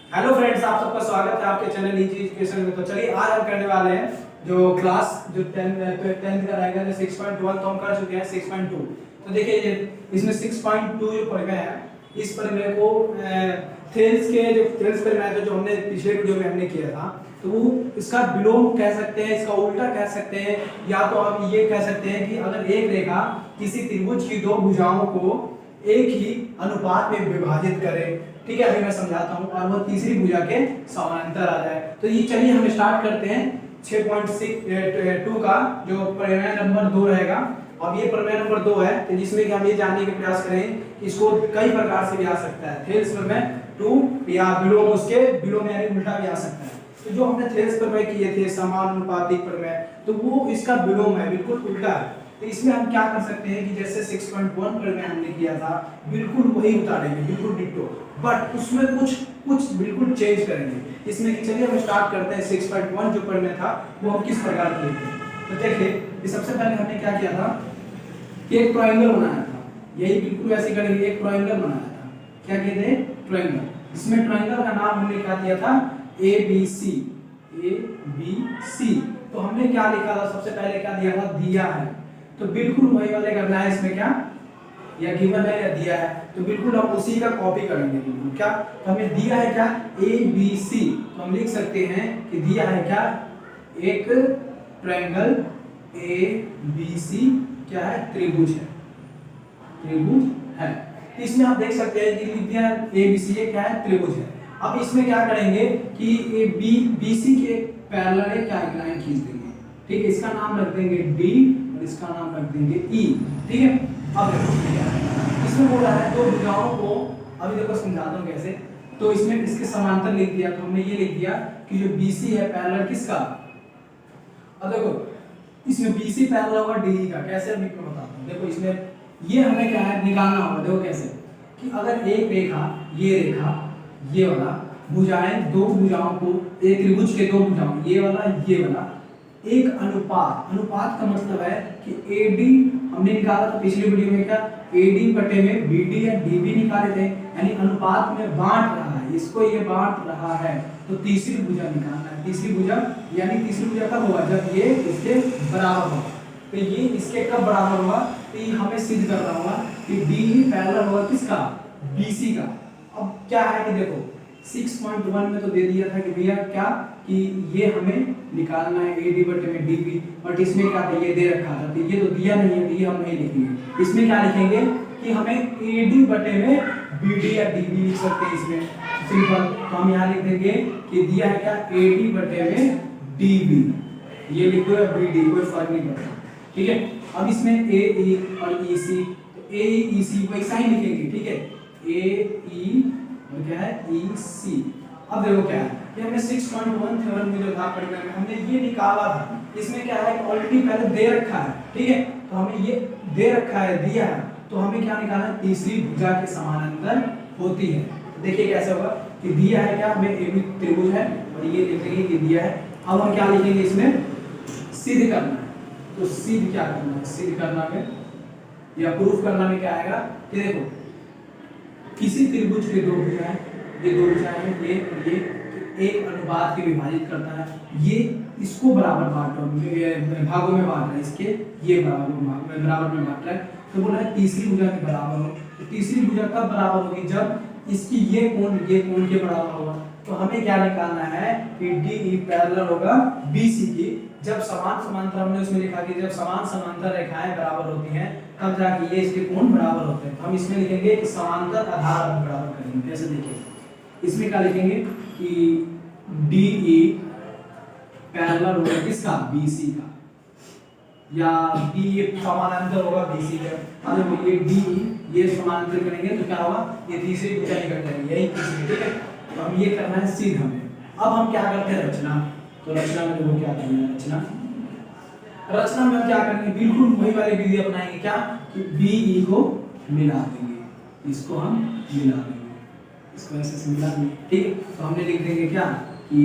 Hello friends, आप सबका स्वागत है आपके चैनल इजी एजुकेशन में। तो चलिए आज हम करने वाले हैं जो क्लास जो 10th का रहेगा जो 6.1 तो हम कर चुके हैं 6.2। तो देखिए ये इसमें 6.2 जो प्रमेय है, इस प्रमेय को थेल्स के जो थेल्स प्रमेय था जो हमने पिछले वीडियो में हमने किया था, तो वो इसका विलोम कह सकते हैं, इसका उल्टा कह सकते हैं, या तो हम ये कह सकते हैं कि अगर एक रेखा किसी त्रिभुज की दो भुजाओं को एक ही अनुपात में विभाजित करे, ठीक है, अभी मैं समझाता हूं, और वो तीसरी भुजा के समानांतर आ जाए। तो ये चलिए हम स्टार्ट करते हैं 6.2 का जो प्रमेय नंबर 2 रहेगा। अब ये प्रमेय नंबर 2 है, तो जिसमें कि हम ये जानने का प्रयास करें कि इसको कई प्रकार से भी आ सकता है, थेल्स प्रमेय 2 या विलोम, उसके विलोम यानी उल्टा भी आ सकता है। तो जो हमने थेल्स प्रमेय किए थे समानुपातिक प्रमेय, तो वो इसका विलोम है, बिल्कुल उल्टा है। तो इसमें हम क्या कर सकते हैं कि जैसे 6.1 प्रमेय हमने किया था बिल्कुल वही उतारेंगे, बिल्कुल डिट्टो, बट उसमें कुछ बिल्कुल चेंज करेंगे इसमें। कि चलिए हम स्टार्ट करते हैं 6.1 जो प्रमेय था वो हम किस प्रकार किए थे। तो देखिए कि सबसे पहले हमने क्या किया था कि एक ट्रायंगल बनाया था, यही बिल्कुल वैसे करेंगे, एक ट्रायंगल बनाया था। क्या किए थे? ट्रायंगल। इसमें ट्रायंगल का नाम हमने क्या दिया था? ABC। तो हमने क्या लिखा था? सबसे पहले क्या दिया था? दिया है। तो बिल्कुल वही वाले करना है। इसमें क्या या गिवन है या दिया है, तो बिल्कुल हम उसी का कॉपी करेंगे। बिल्कुल क्या, तो हमें दिया है क्या? ABC। तो हम लिख सकते हैं कि दिया है क्या? एक ट्रायंगल ABC क्या है? त्रिभुज है, त्रिभुज है। तो इसमें आप देख सकते हैं कि लिख दिया ABC ये क्या है? त्रिभुज है। अब इसमें क्या करेंगे कि BC के पैरेलल एक क्या लाइन खींच देंगे, ठीक है, इसका नाम रख देंगे D और इसका नाम रख देंगे E, ठीक है। अब देखो इसमें बोला है दो भुजाओं को, अभी देखो समझाता हूं कैसे। तो इसमें इसके समांतर लिख दिया, तो हमने ये लिख दिया कि जो BC है पैरेलल किसका? अब देखो इसमें BC पैरेलल होगा DE का। कैसे अभी मैं बताता हूं। देखो इसमें ये हमें क्या है निकालना होगा। देखो कैसे कि अगर एक रेखा ये वाला भुजाएं, दो भुजाओं को, एक त्रिभुज के दो भुजाओं, ये वाला एक अनुपात का मतलब है कि AD हमने निकाला था पिछली वीडियो में, क्या AD बटे में BD या DB निकाले थे, यानी अनुपात में बांट रहा है, इसको ये बांट रहा है। तो तीसरी भुजा निकालना है। तीसरी भुजा यानी तीसरी भुजा कब होगा? जब ये इसके बराबर होगा। तो ये इसके कब बराबर होगा? तो ये हमें सिद्ध करना होगा कि DE पैरेलल होगा किसका? BC का। अब क्या है कि देखो 6.1 में तो दे दिया था कि भैया क्या कि ये हमें निकालना है AD बटे में DB, बट इसमें क्या था? ये दे रखा था, तो ये तो दिया नहीं है, ये हम नहीं लिखेंगे। इसमें क्या लिखेंगे कि हमें AD बटे में BD या DB लिख सकते हैं इसमें, सिंपल। तो हम यहाँ लिख देंगे कि दिया है क्या? AD बटे में DB, ये लिखो या BD कोई फर्क नहीं पड़ता, ठीक है। अब इसमें AE और EC, तो AE EC वैसा ही लिखेंगे, ठीक है, AE और क्या है? EC। अब देखो क्या है कि हमने 6.1 थ्योरम में जो था परिणाम में हमने ये निकाला था, इसमें क्या है ऑलरेडी पहले दे रखा है, ठीक है। तो हमें ये दे रखा है, दिया है, तो हमें क्या निकालना है? तीसरी भुजा के समानांतर होती है। तो देखिए कैसे होगा कि दिया है क्या? हमें AB त्रिभुज है और ये लिखेंगे कि दिया है। अब हम क्या लिखेंगे इसमें? सिद्ध करना है। तो सिद्ध क्या करना है? सिद्ध करना में या प्रूफ करना में क्या आएगा कि देखो किसी त्रिभुज के दो भुजाएं, ये दो भुजाएं हैं, ये एक अनुपात के विभाजित करता है, ये इसको बराबर भागों में बांट रहा है, इसके ये बराबर में बांट रहा है। तो बोला है तीसरी भुजा के बराबर हो। तो तीसरी भुजा कब बराबर होगी? जब इसकी ये कोण के बराबर होगा। तो हमें क्या निकालना है कि DE पैरेलल होगा BC की। जब समान समांतर, हमने उसमें लिखा कि जब समान समांतर रेखाएं बराबर होती हैं तब जाके ये इसके कोण बराबर होते हैं। तो हम इसमें लिखेंगे कि समांतर आधार बराबर करेंगे। कैसे देखिए इसमें क्या लिखेंगे कि DE पैरेलल होगा किसका? BC का, या DE समानांतर होगा BC का। अब देखो ये DE ये समानांतर करेंगे तो क्या होगा? ये तीसरी भुजा निकल जाएगी, यही तीसरी, ठीक है। तो हम ये करना है सिद्ध हमें। अब हम क्या करते हैं? रचना। तो रचना में देखो क्या करना है? रचना में हम क्या करेंगे? बिल्कुल वही वाली विधि अपनाएंगे, क्या कि BE को मिला देंगे, इसको हम मिला देंगे, इसको ऐसे मिला देंगे, ठीक है। तो हमने लिख देंगे क्या कि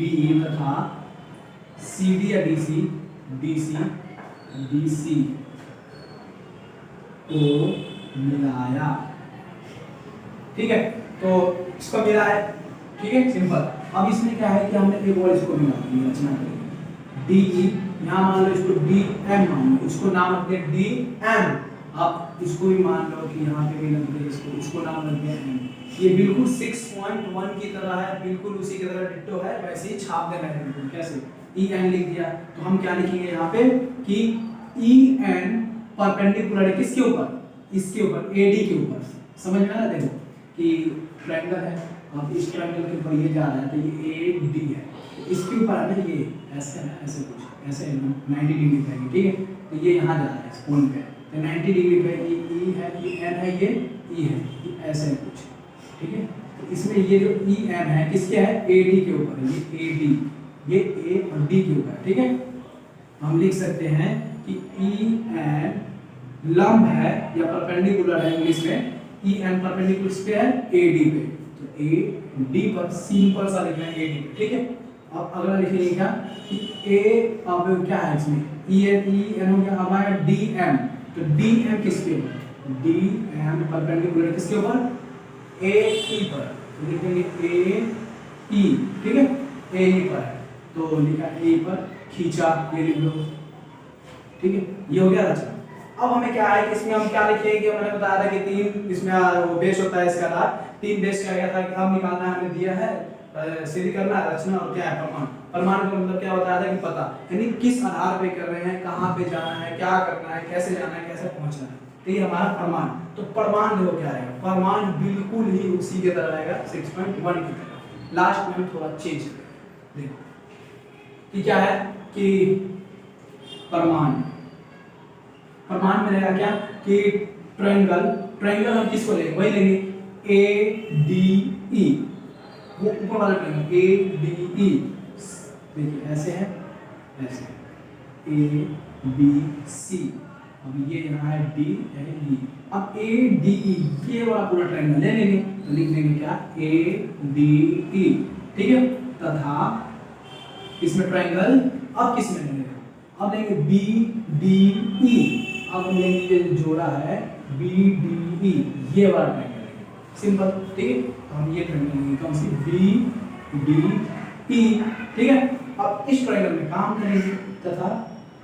BE तथा CD या DC को मिलाया, ठीक है, तो इसको मिला है, ठीक है सिंपल। अब इसमें क्या है कि हमने एक और इसको मिला दिया, रचना करेंगे डी ई, यहाँ मान लो इसको डी एम मान लो, इसको नाम रख दिया डी एम। आप इसको भी मान लो कि यहाँ पे भी रख दिया इसको नाम रख दिया एम। ये बिल्कुल 6.1 की तरह है, बिल्कुल उसी की तरह डिट्टो है, वैसे ही छाप देना है बिल्कुल। कैसे ई एन लिख दिया, तो हम क्या लिखेंगे यहाँ पे कि ई एन परपेंडिकुलर है किसके ऊपर, इसके ऊपर एडी के ऊपर। समझ में आ रहा है, देखो कि ट्रायंगल है, अब इस ट्रायंगल के ऊपर ये जा रहा है तो ये ए डी है, तो इसके ऊपर है ना ये ऐसे है, ऐसे कुछ ऐसे 90 डिग्री पे है, ठीक है, तो ये यहाँ जा रहा है इस पॉइंट पे, तो 90 डिग्री पे ये ई है, ये एन है, ये ई है, ये ऐसे है कुछ, ठीक है। तो इसमें ये जो ई एन है किसके है, ए डी के ऊपर है, ये ए डी, ये ए और डी के ऊपर है, ठीक है। हम लिख सकते हैं कि ई एन लंब है या परपेंडिकुलर है, इंग्लिश में ई एन परपेंडिकुलर पे है ए डी पे, तो ए डी पर सिंपल सा लिखना है ए डी पे, ठीक है। अब अगला लिखेंगे क्या कि ए, अब क्या है इसमें ई एन हो गया, अब आएगा डी एम, तो डी एम किसके ऊपर, डी एम परपेंडिकुलर किसके ऊपर, ए ई पर, तो लिखेंगे ए ई, ठीक है, ए ई पर है, तो लिखा ए पर, खींचा, ये लिख लो, ठीक है, ये हो गया रचना। अब हमें क्या है कि इसमें हम क्या लिखेंगे कि मैंने बताया था कि तीन इसमें वो बेस होता है, इसका आधार तीन बेस का गया था कि अब निकालना है, हमें दिया है सिद्ध करना है रचना और क्या है प्रमाण। प्रमाण का मतलब क्या बताया था कि पता, यानी किस आधार पे कर रहे हैं, कहाँ पे जाना है, क्या करना है, कैसे जाना है, कैसे पहुंचना है, तो ये हमारा प्रमाण। तो प्रमाण देखो क्या रहेगा, प्रमाण बिल्कुल ही उसी के तरह रहेगा 6.1 की तरह। लास्ट में हम थोड़ा चेंज करेंगे, देखो कि क्या है कि प्रमाण, प्रमाण में रहेगा क्या कि ट्रायंगल, ट्रायंगल हम किसको लेंगे, वही लेंगे ए डी ई, वो ऊपर वाला ट्रायंगल ए डी ई, देखिए ऐसे है, ऐसे ए बी सी, अब ये यहाँ है डी एन ई, अब ए डी ई ये वाला पूरा ट्रायंगल ले लेंगे, तो लिख देंगे क्या ए डी ई, ठीक है। तथा इसमें ट्रायंगल अब किस में लेंगे, अब लेंगे बी डी ई, अब हम लेंगे ये जोड़ा है बी डी ई, ये वाला ट्रायंगल लेंगे, सिंपल, ठीक है। तो हम ये ट्रायंगल लेंगे कौन सी, बी डी ई, ठीक है। अब इस ट्रायंगल में काम करेंगे तथा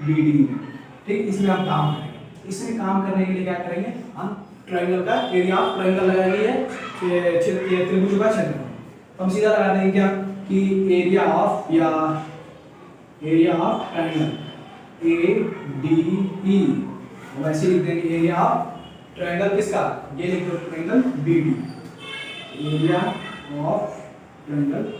बी डी में, ठीक, इसमें हम काम करेंगे। इसमें काम करने के लिए क्या करेंगे, हम ट्रायंगल का एरिया ऑफ ट्रायंगल लगाएंगे, त्रिभुज का क्षेत्रफल, तो हम सीधा लगा देंगे क्या कि एरिया ऑफ या area of triangle A D E, वैसे लिख देंगे एरिया ऑफ ट्रायंगल किसका, ये लिख दो triangle B D, area of triangle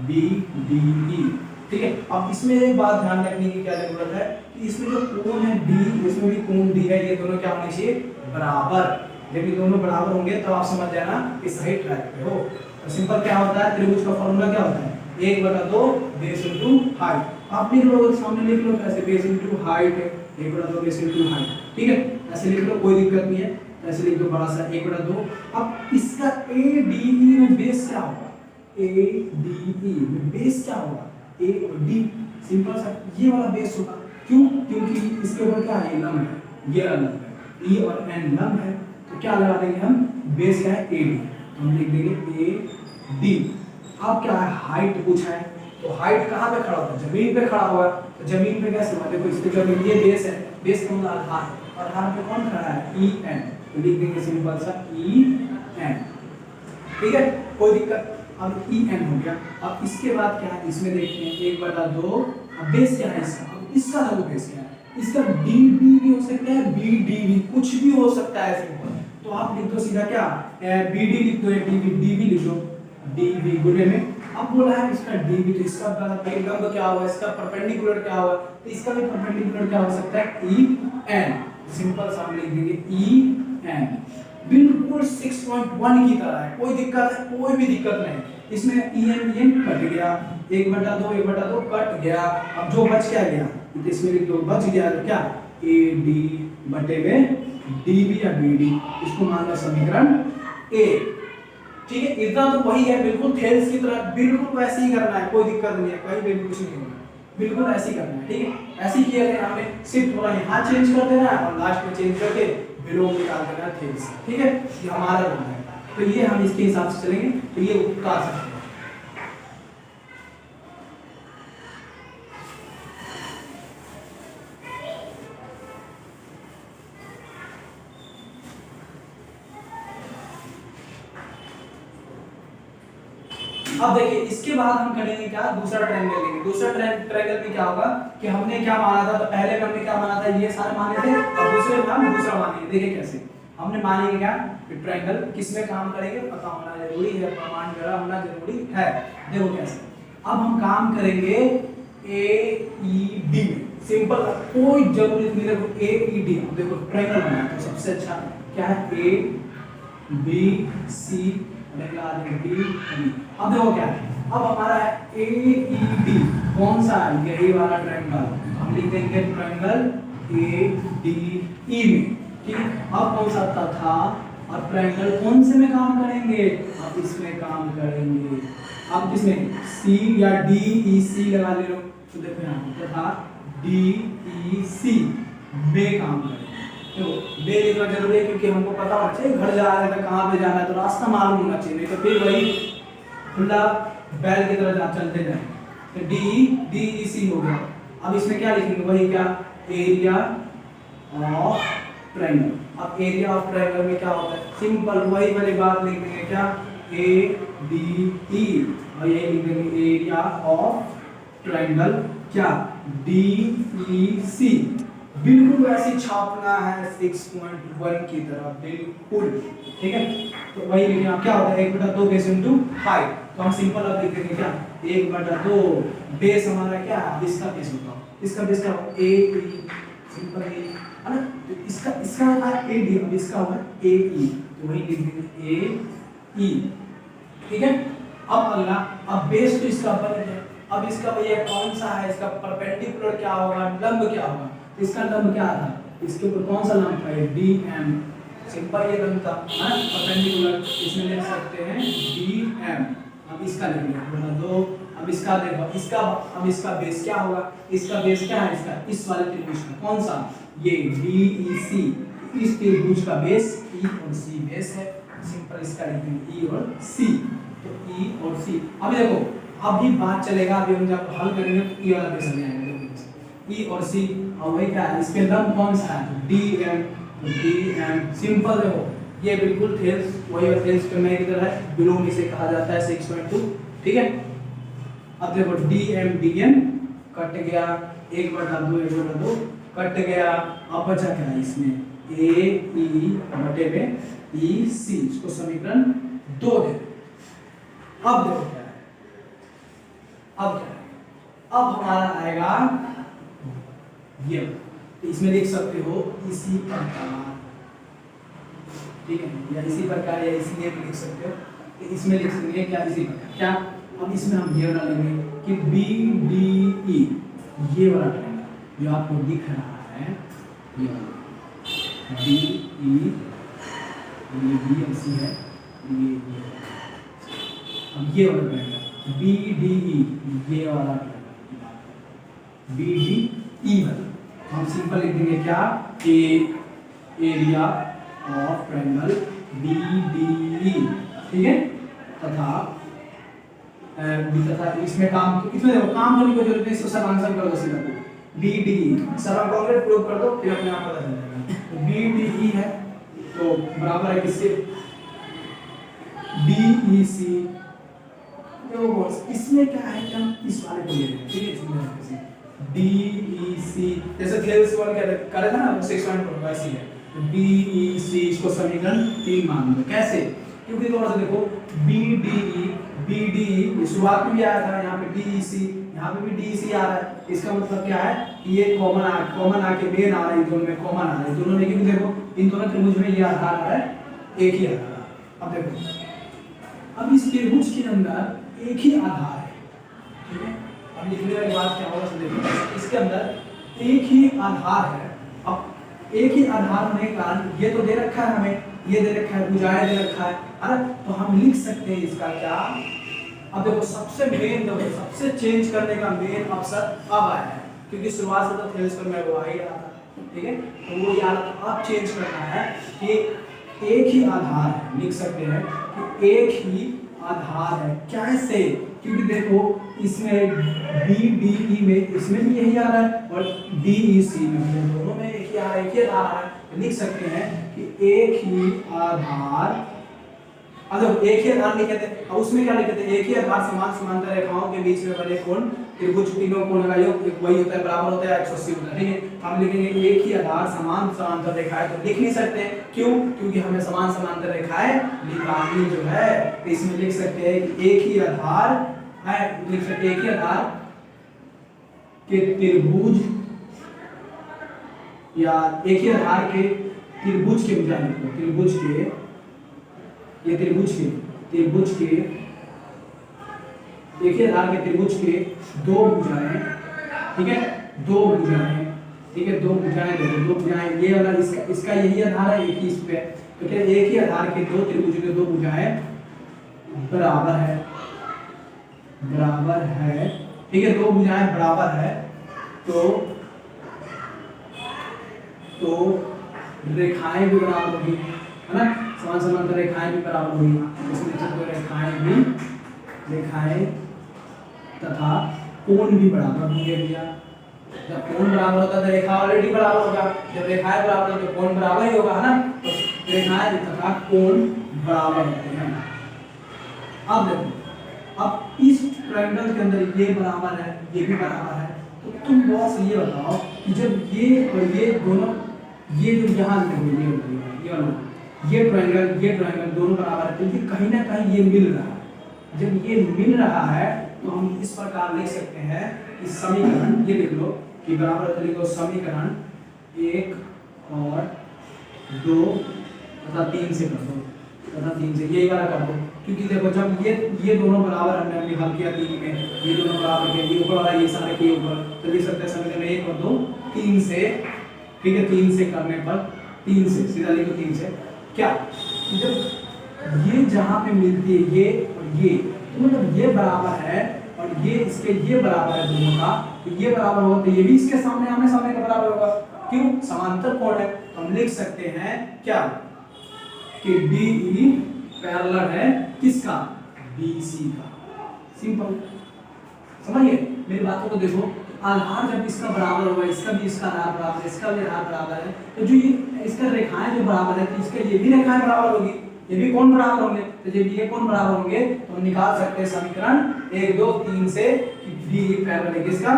B D E, ठीक है। अब इसमें एक बात ध्यान रखने की क्या जरूरत है कि इसमें जो कोण है डी, इसमें भी कोण डी है, ये दोनों क्या होने चाहिए, बराबर। जब ये दोनों बराबर होंगे तो आप समझ जाना कि सही ट्रैक पे हो। तो सिंपल क्या होता है, त्रिभुज का फॉर्मूला क्या होता है, 1/2 बेस इनटू हाइट। आप लिख लो, सामने लिख लो कैसे, बेस इनटू हाइट है, 1/2 बेस इनटू हाइट, ठीक है, ऐसे लिख लो, कोई दिक्कत नहीं है, ऐसे लिख दो बड़ा सा 1/2। अब इसका ए डी ई में बेस क्या होगा, ए डी ई में बेस क्या होगा, ए और डी, सिंपल सा ये वाला बेस होगा। क्यों, क्योंकि इसके ऊपर क्या है, लंब है, ये लंब है, ई और एन लंब है, तो क्या लगा देंगे हम, बेस क्या है ए डी, तो हम लिख देंगे ए डी। अब क्या है, हाइट पूछा है, तो हाइट कहाँ पे खड़ा होता है, जमीन पे खड़ा हुआ है, तो जमीन पे कैसे होगा, देखो इसके जमीन ये बेस है, बेस कौन सा आधार है, और आधार पे कौन खड़ा है, ई एन, तो लिख देंगे सिंपल सा ई एन, ठीक है, कोई दिक्कत। अब ई एन हो गया। अब इसके बाद क्या है, इसमें देखते हैं 1/2, अब बेस क्या है इसका, अब इसका देखो बेस क्या है, इसका डी बी भी हो सकता है, बी डी भी, कुछ भी हो सकता है सिंपल। तो आप लिख दो सीधा क्या, बी डी लिख दो, डी बी लिख दो, डी बी गुणे में। अब बोला है इसका डी बी, तो इसका लंब क्या होगा, इसका परपेंडिकुलर क्या होगा, तो इसका भी परपेंडिकुलर क्या हो सकता है, ई एन, सिंपल सा हम लिख देंगे ई एन, बिल्कुल 6.1 की तरह है, कोई दिक्कत है, कोई भी दिक्कत नहीं। इसमें ई एन कट गया, 1/2 कट गया, अब जो बच क्या गया, इसमें लिख दो बच गया, तो क्या ए डी बटे में डी बी या बी डी, इसको मान लो समीकरण ए, ठीक है। इतना तो वही है, बिल्कुल थेल्स की तरह, बिल्कुल वैसे ही करना है, कोई दिक्कत नहीं है, कहीं भी कुछ नहीं होगा, बिल्कुल ऐसे ही करना है, ठीक है। ऐसे ही किया है हमने, सिर्फ थोड़ा यहाँ चेंज कर देना है और लास्ट में चेंज करके विलोम निकाल देना है थेल्स, ठीक है, ये हमारा रूल है। तो ये हम इसके हिसाब से चलेंगे तो ये उतार सकते हैं। अब देखिए इसके बाद हम करेंगे क्या, दूसरा ट्रायंगल लेंगे। दूसरा ट्रायंगल में क्या होगा कि हमने क्या माना था, तो पहले में हमने क्या माना था, ये सारे माने थे, और दूसरे में हम दूसरा मानेंगे। देखिए कैसे हमने मानेंगे क्या, ट्रायंगल किसमें काम करेंगे, पता होना जरूरी है, प्रमाण जरा होना जरूरी है। देखो कैसे, अब हम काम करेंगे ए ई डी में, सिंपल, कोई जरूरत नहीं। देखो ए ई डी, देखो ट्रायंगल बनाया तो सबसे अच्छा क्या है, ए बी सी डी। अब देखो क्या है, अब हमारा है ए ई डी, कौन सा है, यही वाला ट्रायंगल, हम लिख देंगे ट्रायंगल ए डी ई में, ठीक। अब कौन सा था, अब ट्रायंगल कौन से में काम करेंगे, अब इसमें काम करेंगे। अब किसमें, सी या डी ई सी लगा ले लो, तो देखो यहाँ था डी ई सी में काम करेंगे। तो बे लिखना जरूरी है क्योंकि हमको पता होना चाहिए घर जा रहे हैं कहाँ पे जाना है, तो रास्ता मालूम होना चाहिए, नहीं तो फिर वही खुला बैल की तरह चलते जाए। तो डी ई सी हो गया। अब इसमें क्या लिखेंगे, वही क्या, एरिया ऑफ ट्रायंगल। अब एरिया ऑफ ट्रायंगल में क्या होता है, सिंपल वही वाली बात लिख देंगे, क्या, ए डी ई, और ये लिख देंगे एरिया ऑफ ट्रायंगल क्या, डी ई सी। बिल्कुल वैसे छापना है 6.1 की तरह, बिल्कुल, ठीक है। तो वही लिखना, क्या होता है 1/2 बेस इनटू हाइट, तो हम सिंपल अब लिख देंगे क्या, 1/2 बेस हमारा क्या है, इसका बेस होगा, इसका बेस क्या होगा, ए ई, सिंपल ए है ना, तो इसका होगा ए डी, अब इसका होगा ए ई, तो वही लिख देंगे ए ई, ठीक है। अब अगला, अब बेस तो इसका बन गया, अब इसका भैया कौन सा है, इसका परपेंडिकुलर क्या होगा, लंब क्या होगा, इसका लंब क्या था, इसके ऊपर कौन सा लंब था, डी एम, सिंपल ये लंब था, है ना, परपेंडिकुलर, इसमें लिख सकते हैं डी एम। अब इसका लिख लो 2, अब इसका देखो, इसका अब इसका बेस क्या होगा, इसका बेस क्या है, इसका इस वाले त्रिभुज का कौन सा, ये डी ई सी, इस त्रिभुज का बेस ई और सी बेस है, सिंपल इसका लिखेंगे ई और सी, तो ई और सी। अभी देखो अभी बात चलेगा, अभी हम जब हल करेंगे तो ई वाला बेस आ जाएगा, ई और सी, और वही क्या है, इसके लंब कौन सा है, डी एम, तो डी एम, सिंपल देखो ये बिल्कुल थेल्स, वही थेल्स करने की तरह है, बिलोंग इसे कहा जाता है 6.2, ठीक है। अब देखो डी एम कट गया, 1/2 कट गया, अब बचा क्या है इसमें, ए ई बटे में ई सी, इसको समीकरण 2 दे। अब देखो क्या है, अब क्या है, अब हमारा आएगा ये, इसमें लिख सकते हो इसी प्रकार, ठीक है, या इसी प्रकार या इसलिए भी लिख सकते हो, इसमें लिख सकते हैं क्या, इसी प्रकार क्या। अब इसमें हम ये वाला लेंगे कि बी डी ई, ये वाला ट्रायंगल जो आपको दिख रहा है, ये वाला डी ई, ये बी और सी है, ये अब ये वाला ट्रायंगल बी डी ई, ये वाला ट्रायंगल बी डी ई वाला, हम सिंपल लिख देंगे क्या, area of triangle B D E, ठीक है। तथा इसमें काम, इसमें देखो काम करने की जरूरत नहीं, इसको सब आंसर कर दो सीधा, बी डी ई सब कॉन्क्रीट प्रूव कर दो, फिर अपने आप पता चल जाएगा। तो बी डी ई है तो बराबर है किसके, डी ई सी। देखो इसमें क्या है कि हम इस वाले को ले रहे हैं, ठीक है, डी ई सी, जैसे थेल्स वाला क्या करे था ना 6.1 वैसे है, तो डी ई सी, इसको समीकरण 3 मान लो। कैसे, क्योंकि थोड़ा सा देखो बी डी ई शुरुआत में भी आया था, यहाँ पे डी ई सी, यहाँ पे भी डी ई सी आ रहा है, इसका मतलब क्या है कि ये कॉमन आके मेन आ रहा है, दोनों में कॉमन आ रहा है, दोनों में, क्योंकि देखो इन दोनों त्रिभुज में ये आधार आ रहा है, एक ही आधार। अब देखो अब इस त्रिभुज के अंदर एक ही आधार है, ठीक है। अब लिखने वाली बात क्या होगा, देखो इसके अंदर एक ही आधार है। अब एक ही आधार होने के कारण ये तो दे रखा है हमें, ये दे रखा है, भुजाएं दे रखा है ना, तो हम लिख सकते हैं इसका क्या। अब देखो सबसे मेन, देखो सबसे चेंज करने का मेन अवसर अब आया है, क्योंकि शुरुआत से तो थेल्स पर मैं वो आ ही रहा था, ठीक है, तो वो याद अब चेंज करना है कि एक ही आधार है, लिख सकते हैं एक ही आधार है। कैसे? क्योंकि देखो इसमें बी डी ई में इसमें भी यही आ रहा है और डी ई सी में भी, दोनों में एक ही आ रहा है, एक ही आधार आ रहा है। तो लिख सकते हैं कि एक ही आधार, अब एक ही आधार लिखे थे, अब उसमें क्या लिखे थे, एक ही आधार समान समांतर रेखाओं के बीच में बने कोण त्रिभुज तीनों कोणों का योग वही होता है, बराबर होता है 180 होता है। ठीक है, हम लिखेंगे एक ही आधार समान समांतर रेखाएं, तो लिख नहीं सकते। क्यों? क्योंकि हमें समान समांतर रेखाएं निकालनी जो है, तो इसमें लिख सकते हैं कि एक ही आधार है, लिख सकते हैं एक ही आधार के त्रिभुज या एक ही आधार के त्रिभुज के बजाय त्रिभुज के, ये त्रिभुज के एक ही आधार के त्रिभुज के दो भुजाएं, ठीक है, दो भुजाएं, ठीक है, दो भुजाएं देखो, दो भुजाएं, ये वाला इसका यही आधार है, एक ही इस पे, तो क्या एक ही आधार के दो त्रिभुज के दो भुजाएं बराबर है, ठीक है, दो भुजाएं बराबर है, तो रेखाएं भी बराबर होगी, है ना, समान समांतर रेखाएं भी बराबर होगी, इसमें रेखाएं तथा कोण भी बराबर होंगे भैया। जब कोण बराबर होता है तो रेखा ऑलरेडी बराबर होगा, जब रेखाएं बराबर हो तो कोण बराबर ही होगा, है ना, तो रेखाएं तथा कोण बराबर होते हैं। अब देखो, अब इस ट्रायंगल के अंदर ये बराबर है, ये भी बराबर है, तो तुम बॉस ये बताओ कि जब ये और ये दोनों, ये जो यहाँ ये ट्रायंगल दोनों बराबर है, क्योंकि कहीं ना कहीं ये मिल रहा है। जब ये मिल रहा है तो हम इस प्रकार लिख सकते हैं कि समीकरण, ये लिख लो कि बराबर लिखो समीकरण 1 और 2 तथा 3 से कर दो, तथा 3 से यही वाला कर दो, क्योंकि देखो जब ये दोनों बराबर हमने हल किया 3 में, ये दोनों बराबर के, ये ऊपर वाला ये सारे के ऊपर, तो लिख सकते हैं समीकरण 1 और 2 3 से, ठीक है, 3 से करने पर 3 से सीधा लिखो 3 से क्या, जब ये जहां पे मिलती है ये और ये, तो मतलब ये बराबर है और ये इसके ये बराबर है दोनों का, तो ये बराबर होगा तो ये भी इसके सामने आमने सामने का बराबर होगा। क्यों? समांतर कोण है, तो हम लिख सकते हैं क्या कि DE पैरेलल है किसका? BC का। सिंपल, समझिए मेरी बातों को देखो, आधार जब इसका बराबर होगा, इसका भी इसका आधार बराबर है, इसका भी आधार बराबर है, तो जो ये इसका रेखाएं जो बराबर है, तो इसका ये भी रेखाएं बराबर होगी, ये भी कोण बराबर होंगे, तो जब ये कोण बराबर होंगे तो हम निकाल सकते हैं समीकरण 1 2 3 से कि DE पैरेलल है किसका?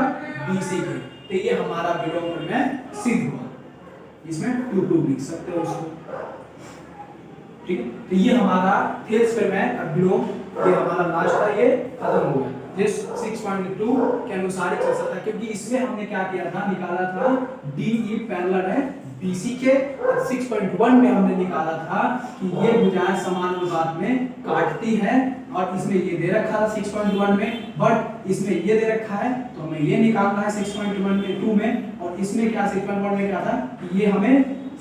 BC के। तो ये हमारा विलोम में सिद्ध हुआ, इसमें 2 2 लिख सकते हो उसको, ठीक है। तो ये हमारा थेल्स पे में विलोम, ये हमारा लास्ट था, ये खत्म हो गया। जिस 6.2 के अनुसार एक चल था, क्योंकि इसमें हमने क्या किया था, निकाला था DE पैरेलल है BC के, 6.1 में हमने निकाला था कि ये भुजाएं समान अनुपात में काटती है, और इसमें ये दे रखा था 6.1 में, बट इसमें ये दे रखा है, तो हमें ये निकालना है 6.1 में 2 में, और इसमें क्या 6.1 में क्या था कि ये हमें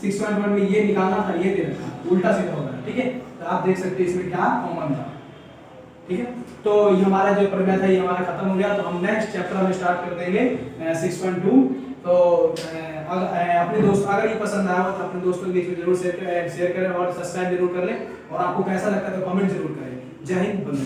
6.1 में ये निकालना था, ये दे रखा, उल्टा सीधा हो रहा है, ठीक है। तो आप देख सकते हैं इसमें क्या कॉमन था, ठीक है। तो ये हमारा जो प्रमेय था ये हमारा खत्म हो गया, तो हम नेक्स्ट चैप्टर में स्टार्ट कर देंगे 6.2। तो अपने दोस्त अगर ये पसंद आया हो तो अपने दोस्तों के बीच में जरूर शेयर करें और सब्सक्राइब जरूर कर लें, और आपको कैसा लगता है तो कमेंट जरूर करें। जय हिंद, वंदे मातरम।